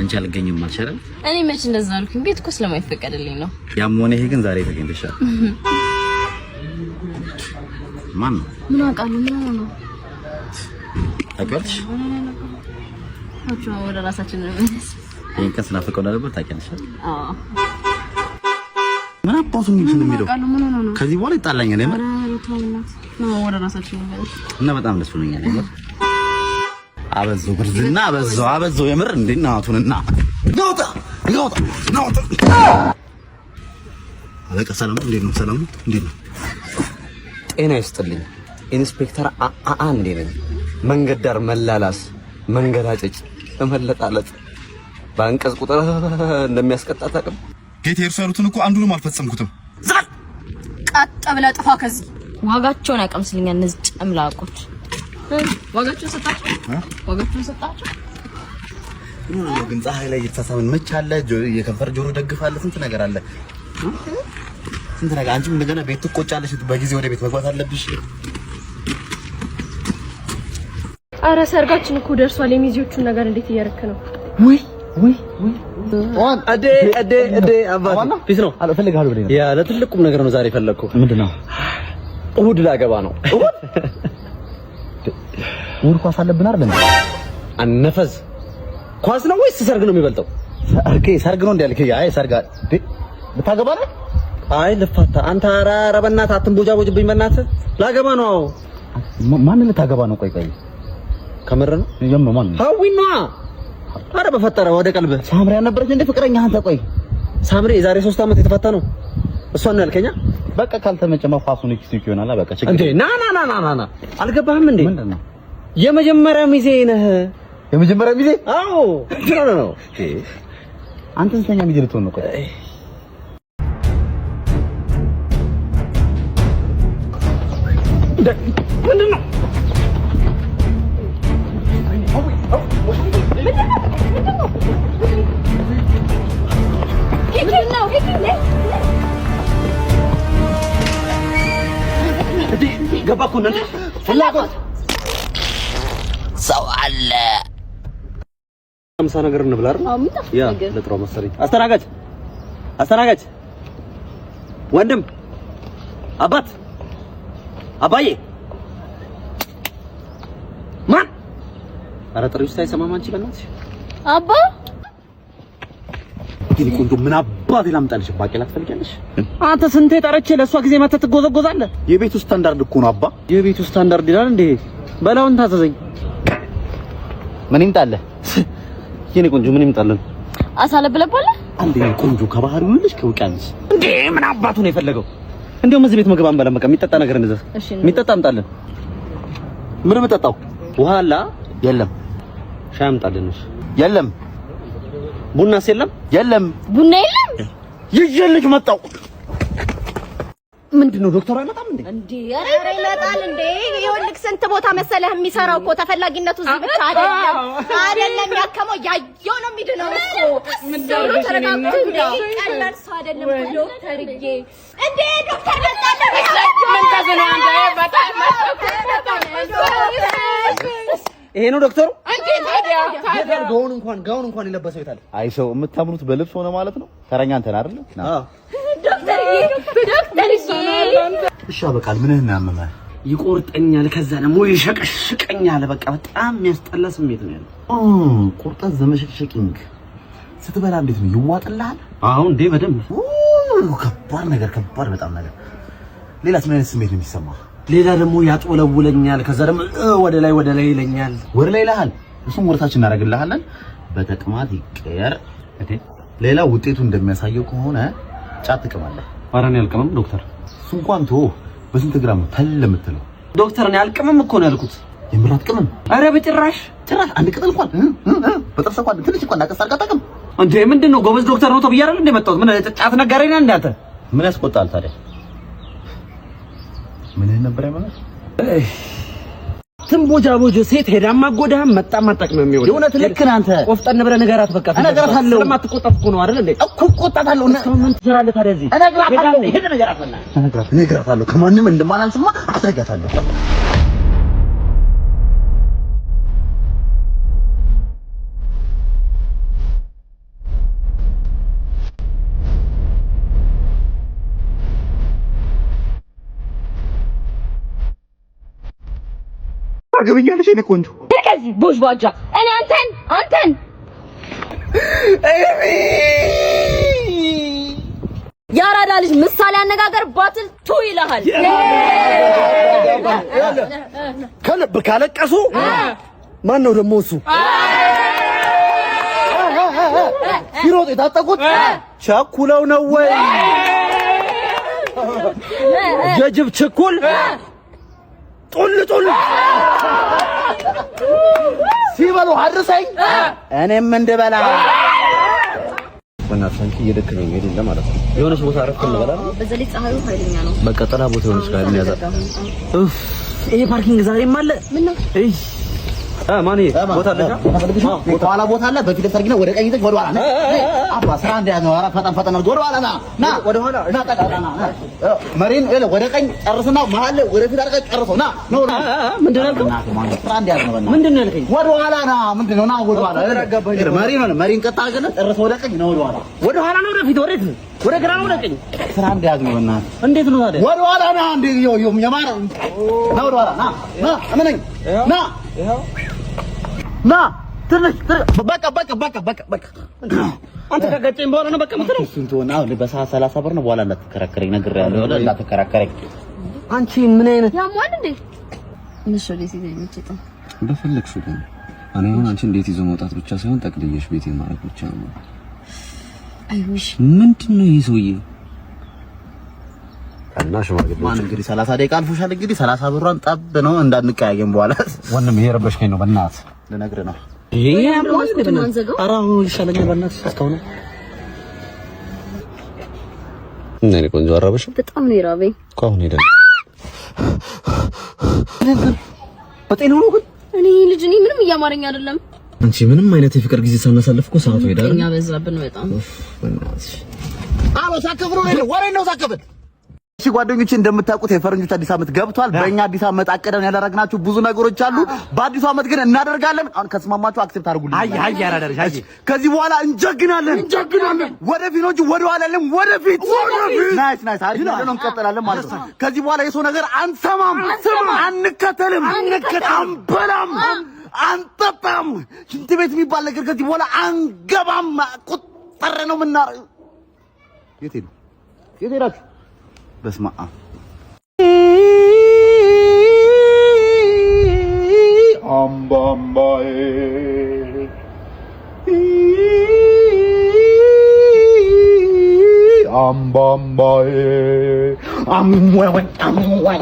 አንቺ አልገኝም አልቻለም። እኔ መች እንደዛ አልኩኝ? ቤት እኮ ስለማይፈቀድልኝ ነው። ያም ሆነ ይሄ ግን ዛሬ ተገኝተሻል። ማን ነው? ምን አውቃለሁ? ምን ነው ታውቂያለሽ? ወደ ራሳችን ነው። ይሄን ቀን ስናፈቀው ነበር ታውቂያለሽ? አዎ። ምን አባቱ ነው የሚለው? ከዚህ በኋላ ይጣላኛል አይደል? ነው ወደ ራሳችን ነው እና በጣም ደስ ብሎኛል አይደል? አበዛው ብርዝና አበዛው የምር እንዴ እናቱንና ናውጣ አለቃ ሰላም እንዴት ነው? ሰላም እንዴት ነው? ጤና ይስጥልኝ ኢንስፔክተር እንዴ ነኝ። መንገድ ዳር መላላስ መንገላጨጭ መለጣለጥ ባንቀጽ ቁጥር እንደሚያስቀጣ ታውቅም? ጌታ የርሳሉትን እኮ አንዱንም አልፈጸምኩትም። ቀጥ ብለህ ጥፋ ከዚህ። ዋጋቸውን አቀምስልኛል እነዚህ ጨምላቆች። ዋጋቸውን ሰጣቸው። ግን ፀሐይ ላይ የተሳሳምን መች አለ የከንፈር ጆሮ ደግፋለ ስንት ነገር አለ። ስንት ነገር አንቺም እንደገና ቤት ትቆጫለሽ። በጊዜ ወደ ቤት መግባት አለብሽ። አረ ሰርጋችን እኮ ደርሷል። የሚዜዎቹን ነገር እንዴት እያረክ ነው? ወይ አዴ አባቴ ፒስ ነው አልፈልጋለሁ ብለኝ ነው። ያ ለትልቁም ነገር ነው ዛሬ ፈለግኩ። ምንድነው? እሁድ ላገባ ነው። እሁድ ኳስ አለብን አይደል? አነፈዝ ኳስ ነው ወይስ ሰርግ ነው የሚበልጠው? ሰርግ ነው እንዴ? አይ ሰርግ ልታገባ ነው? አይ ልፋታ። አንተ ኧረ በእናትህ አትንቦጃቦጅብኝ በእናትህ። ላገባ ነው። ማንን ልታገባ ነው? ቆይ ከምር ነው? የምር ማን ነው? ሀዊና ኧረ በፈጠረ ወደ ቀልብ ሳምሪ ያልነበረች እንደ ፍቅረኛ አንተ? ቆይ ሳምሪ የዛሬ 3 ዓመት የተፈታ ነው። እሷን ነው ያልከኛ? በቃ ካልተመቸማ ፋሱን እክስቲክ ይሆናል። በቃ ችግር እንዴ ና አልገባህም እንዴ? ምንድነው? የመጀመሪያ ሚዜ ነህ። የመጀመሪያ ሚዜ? አዎ ነው። አንተ ስንተኛ ሚዜ ልትሆን ነው? ቆይ ምንድነው? ገባኩ እናንተ ፍላጎት ሰው አለ። አምሳ ነገር እንብላ አይደል? ያ ለጥሮ መሰለኝ። አስተናጋጅ ወንድም አባዬ ማን? ኧረ ጥሪው ሳይሰማም አንቺ በእናትሽ አባ ግን ቆንጆ ምን አባቴ ላምጣልሽ? ባቄላ ትፈልጊያለሽ? አንተ ስንቴ ጠርቼ ለሷ ጊዜ መተህ ትጎዘጎዛለህ? የቤቱ ስታንዳርድ እኮ ነው አባ። የቤቱ ስታንዳርድ ይላል እንዴ? በላውን ታዘዘኝ። ምን ይምጣልህ? የኔ ቆንጆ ምን ይምጣልን? አሳለብለባለ አንዴ ቆንጆ ከባህሪው ልጅ ከውቅያኖስ እንዴ ምን አባቱ ነው የፈለገው? እንደውም እዚህ ቤት ምግብ አንበላም። በቃ የሚጠጣ ነገር እንደዛ የሚጠጣ አምጣልን። ምን የምጠጣው? ውሃ አለ? የለም። ሻይ አምጣልን። የለም። ቡናስ የለም? የለም። ቡና የለም። ይዤልሽ መጣሁ። ምንድነው ዶክተር አይመጣም እንዴ? እንዴ ኧረ ይመጣል እንዴ። ይኸውልህ ስንት ቦታ መሰለህ የሚሰራው እኮ ተፈላጊነቱ እዚህ ብቻ አይደለም ያከመው ያየው ነው የሚድነው እኮ። ምንድነው ተረጋግቶ እንዴ ቀላል ሰው አይደለም ዶክተርዬ። እንዴ ዶክተር መጣለ ምን ታዘና አንተ በጣም ይሄ ነው ዶክተሩ? እንዴ ታዲያ ጋውን እንኳን የለበሰው ይታል። አይ ሰው የምታምኑት በልብስ ሆነ ማለት ነው። ተረኛ አንተን አይደል? አዎ ዶክተርዬ እሺ በቃል ምንህን ነው ያመመህ? ይቆርጠኛል፣ ከዛ ደግሞ ይሸቀሽቀኛል። በቃ በጣም የሚያስጠላ ስሜት ነው ያለው። ቁርጠት ዘመሸቅሸቂንግ ስትበላ እንዴት ነው ይዋጥልሃል? አዎ እንዴ በደንብ ከባድ በጣም ነገር። ሌላስ ምን አይነት ስሜት ነው የሚሰማህ? ሌላ ደግሞ ያጦለውለኛል፣ ከዛ ደግሞ ወደ ላይ ይለኛል። ወደ ላይ ይልሃል። እሱም ወርታችን እናደርግልሃለን። በተቅማጥ ይቀየር። ሌላ ውጤቱ እንደሚያሳየው ከሆነ ጫት ትቅማለህ። ኧረ እኔ አልቅምም ዶክተር። እሱ እንኳን ተወው። በስንት ግራም ነው ተል የምትለው? ዶክተር እኔ አልቅምም እኮ ነው ያልኩት። የምራት ቅመም? ኧረ በጭራሽ አንድ ቅጠል እንኳን በጥርስ እንኳን ትንሽ እንኳን አቀስ አድርጋ አታውቅም እንዴ? ምንድነው ጎበዝ ዶክተር ነው ተብዬ አይደል እንደ መጣሁት? ምን ጫት ነጋሪ ነህ እንዴ አንተ? ምን ያስቆጣል ታዲያ? ምን ነበር ያመጣው? ትንቦጃቦጅ ሴት ሄዳማ ጎዳም መጣማ ጠቅመም ይሆን? የእውነት ልክ ነህ አንተ። ቆፍጠን ብለህ ንገራት በቃ። እነግራታለሁ። ስለማትቆጣት እኮ ነው አይደል እንዴ? እኮ እቆጣታለሁ። ምን ትሰራለህ ታዲያ እዚህ? እነግራታለሁ። ከማንም እንደማላንስማ አሳያታለሁ። ታገብኛለሽ እኔ ቆንጆ ከዚህ ቦሽ ባጃ እኔ አንተን ያራዳ ልጅ ምሳሌ አነጋገር ባትል ቱ ይልሃል። ከልብ ካለቀሱ ማን ነው ደግሞ እሱ? ሲሮጥ የታጠቁት ቸኩለው ነው ወይ? የጅብ ችኩል ጡል ሲበሉ አድርሰኝ እኔም እንድበላ። በእናትህ አንቺ እየደከመኝ አይደለም ማለት ነው። የሆነች ቦታ አረፍ እንበላለን። በዛ ላይ ፀሐዩ ኃይለኛ ነው። በቃ ጥላ ቦታ የሆነች ጋር የሚያዛት ይሄ ፓርኪንግ ዛሬም አለ። ምን ነው ማን ቦታ አለሽ? ከኋላ ቦታ አለ። በፊት ሰርግና ወደ ቀኝ ወደ ኋላ ነው። አባ ስራ እንዲያዝ ነው። ኧረ ፈጠን ወደ ኋላ ና ወደ ኋላ ና ጠቃና መሪን ወደ ቀኝ ጨርስና መሀል ወደ ፊት አድርገህ ጨርሰው ና ነው። ምንድን ነው ያልከው? ስራ እንዲያዝ ነው። ምንድን ነው ያልከኝ? ወደ ኋላ ና ምንድን ነው? ና ወደ ኋላ መሪን ቀጥ አድርገህ ጨርሰው ወደ ቀኝ ነው። ወደ ኋላ ነው። ወደ ፊት ወዴት? ወደ ግራ ነው ወደ ቀኝ? ስራ እንዲያዝ ነው። በእናትህ እንዴት ነው ታዲያ? ወደ ኋላ ና እንዴ የማር ና ወደ ኋላ ና እመነኝ ና ና ትንሽ በቃ አንተ ከገጨኝ በኋላ ነው በቃ ምትለው። ስንት ሆነ? አሁን በሰዓት 30 ብር ነው። በኋላ እንዳትከራከረኝ ነግሬሃለሁ። እንዳትከራከረኝ። አንቺ ምን አይነት ያሟል እንዴ? ምንሽ ወዴት ይዘኝጭ በፈለግሽው ግን እኔ አሁን አንቺ እንዴት ይዞ መውጣት ብቻ ሳይሆን ጠቅልየሽ ቤቴን ማድረግ ብቻ ነው። አይውሽ ምንድነው ይሄ ሰውዬ? እና ሽማግሌ ማን እንግዲህ 30 ደቂቃ አልፎሻል። እንግዲህ 30 ብሯን ጠብ ነው እንዳንቀያየም በኋላ ወንድም ይሄ ረበሽከኝ ነው በእናትህ ልነግርህ ነው። ይሄ አራው ይሻለኛል በእናትህ እስካሁን እኔ ቆንጆ አራበሽ በጣም ነው የራበኝ እኮ አሁን ሄደን በጤና ነው ግን እኔ ልጅ ነኝ ምንም እያማረኝ አይደለም። አንቺ ምንም አይነት የፍቅር ጊዜ ሳናሳልፍ እኮ ሰዓቱ ሄዳል። እኛ በዛብን በጣም በእናትሽ አሎ ሳከፍሩ ነው ወሬ ነው ሳከፍል። እሺ ጓደኞቼ እንደምታውቁት የፈረንጆች አዲስ ዓመት ገብቷል። በእኛ አዲስ ዓመት አቀደን ያደረግናችሁ ብዙ ነገሮች አሉ። በአዲሱ ዓመት ግን እናደርጋለን። አሁን ከስማማችሁ አክሴፕት አድርጉልኝ። አይ ያራዳሽ አይ ከዚህ በኋላ እንጀግናለን። ወደፊት ነው ወደኋላለን። ወደፊት ናይስ አሪፍ ነው። እንቀጥላለን ማለት ነው። ከዚህ በኋላ የሰው ነገር አንሰማም፣ አንከተልም፣ አንበላም፣ አንጠጣም። ሽንት ቤት የሚባል ነገር ከዚህ በኋላ አንገባም። ቁጥር ነው የምናረግ። የት ሄዳችሁ? በስመ አብ አምባምባዬ አምባምባዬ አምዋይ